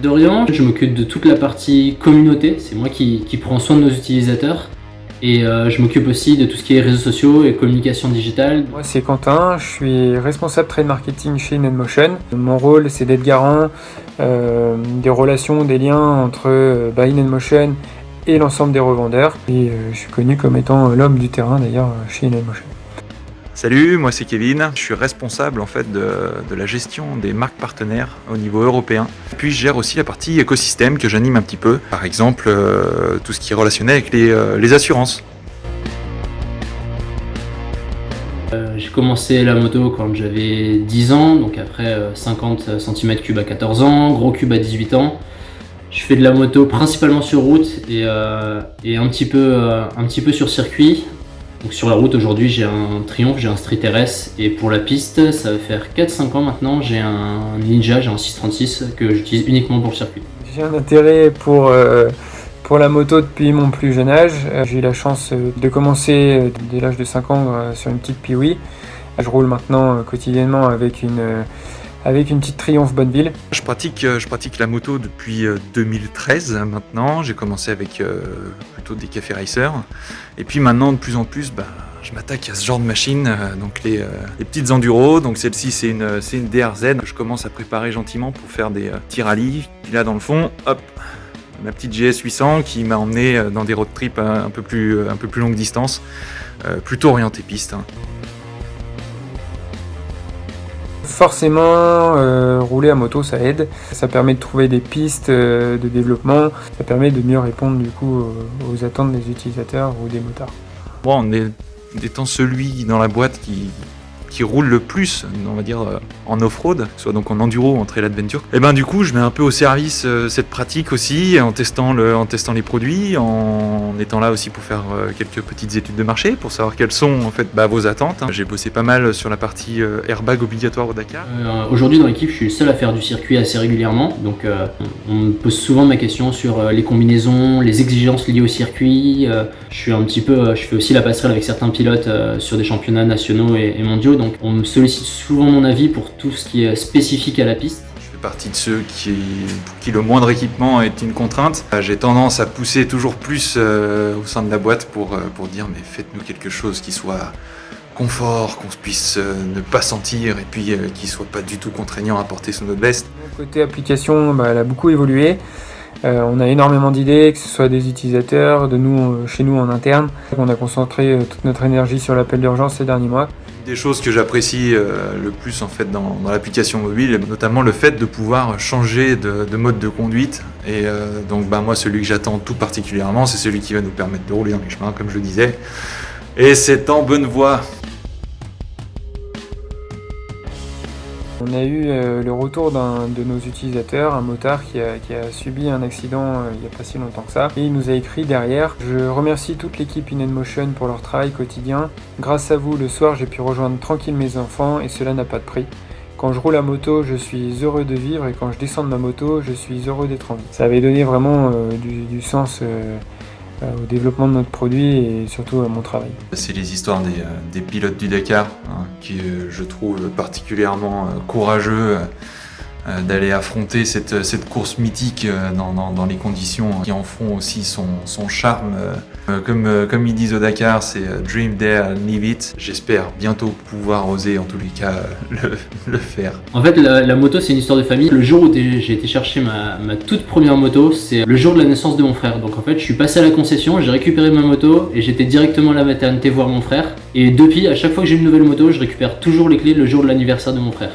Dorian, je m'occupe de toute la partie communauté, c'est moi qui prends soin de nos utilisateurs. Et je m'occupe aussi de tout ce qui est réseaux sociaux et communication digitale. Moi c'est Quentin, je suis responsable trade marketing chez InNotion. Mon rôle c'est d'être garant des relations, des liens entre InNotion et l'ensemble des revendeurs. Et je suis connu comme étant l'homme du terrain d'ailleurs chez InNotion. Salut, moi c'est Kevin, je suis responsable en fait de la gestion des marques partenaires au niveau européen. Puis je gère aussi la partie écosystème que j'anime un petit peu, par exemple tout ce qui est relationné avec les assurances. J'ai commencé la moto quand j'avais 10 ans, donc après 50 cm3 à 14 ans, gros cube à 18 ans. Je fais de la moto principalement sur route et un petit peu sur circuit. Donc sur la route aujourd'hui j'ai un Triumph, j'ai un Street RS et pour la piste ça va faire 4-5 ans maintenant, j'ai un Ninja, j'ai un 636 que j'utilise uniquement pour le circuit. J'ai un intérêt pour la moto depuis mon plus jeune âge. J'ai eu la chance de commencer dès l'âge de 5 ans sur une petite Piwi. Je roule maintenant quotidiennement avec une petite Triumph Bonneville. Je pratique la moto depuis 2013 maintenant. J'ai commencé avec plutôt des cafés racers. Et puis maintenant, de plus en plus, je m'attaque à ce genre de machine, donc les petites enduros. Donc celle-ci, c'est une DRZ. Je commence à préparer gentiment pour faire des petits rallyes. Puis là, dans le fond, hop, ma petite GS 800 qui m'a emmené dans des road trips un peu plus longue distance, plutôt orienté piste. Forcément, rouler à moto ça aide, ça permet de trouver des pistes de développement, ça permet de mieux répondre du coup aux attentes des utilisateurs ou des motards. Bon, en étant celui dans la boîte qui roule le plus, on va dire, en off-road, soit donc en enduro ou en trail adventure, et du coup je mets un peu au service cette pratique aussi, en testant les produits, en étant là aussi pour faire quelques petites études de marché, pour savoir quelles sont en fait vos attentes. J'ai bossé pas mal sur la partie airbag obligatoire au Dakar. Aujourd'hui dans l'équipe je suis le seul à faire du circuit assez régulièrement, donc on me pose souvent ma question sur les combinaisons, les exigences liées au circuit. Je fais aussi la passerelle avec certains pilotes sur des championnats nationaux et mondiaux. Donc on me sollicite souvent mon avis pour tout ce qui est spécifique à la piste. Je fais partie de ceux pour qui le moindre équipement est une contrainte. J'ai tendance à pousser toujours plus au sein de la boîte pour dire mais faites-nous quelque chose qui soit confort, qu'on puisse ne pas sentir et puis qui soit pas du tout contraignant à porter sous notre veste. Côté application, elle a beaucoup évolué. On a énormément d'idées, que ce soit des utilisateurs, de nous, chez nous en interne. On a concentré toute notre énergie sur l'appel d'urgence ces derniers mois. Des choses que j'apprécie le plus en fait dans l'application mobile, notamment le fait de pouvoir changer de mode de conduite. Et donc moi celui que j'attends tout particulièrement, c'est celui qui va nous permettre de rouler dans les chemins, comme je le disais. Et c'est en bonne voie. On a eu le retour d'un de nos utilisateurs, un motard qui a subi un accident il n'y a pas si longtemps que ça. Et il nous a écrit derrière « Je remercie toute l'équipe InNotion pour leur travail quotidien. Grâce à vous, le soir, j'ai pu rejoindre tranquille mes enfants et cela n'a pas de prix. Quand je roule à moto, je suis heureux de vivre et quand je descends de ma moto, je suis heureux d'être en vie. » Ça avait donné vraiment du sens au développement de notre produit et surtout à mon travail. C'est les histoires des pilotes du Dakar qui je trouve particulièrement courageux d'aller affronter cette course mythique dans les conditions qui en font aussi son charme. Comme ils disent au Dakar, c'est Dream Dare, Live It. J'espère bientôt pouvoir oser en tous les cas le faire. En fait la moto c'est une histoire de famille. Le jour où j'ai été chercher ma toute première moto, c'est le jour de la naissance de mon frère. Donc en fait je suis passé à la concession, j'ai récupéré ma moto et j'étais directement à la maternité voir mon frère. Et depuis, à chaque fois que j'ai une nouvelle moto, je récupère toujours les clés le jour de l'anniversaire de mon frère.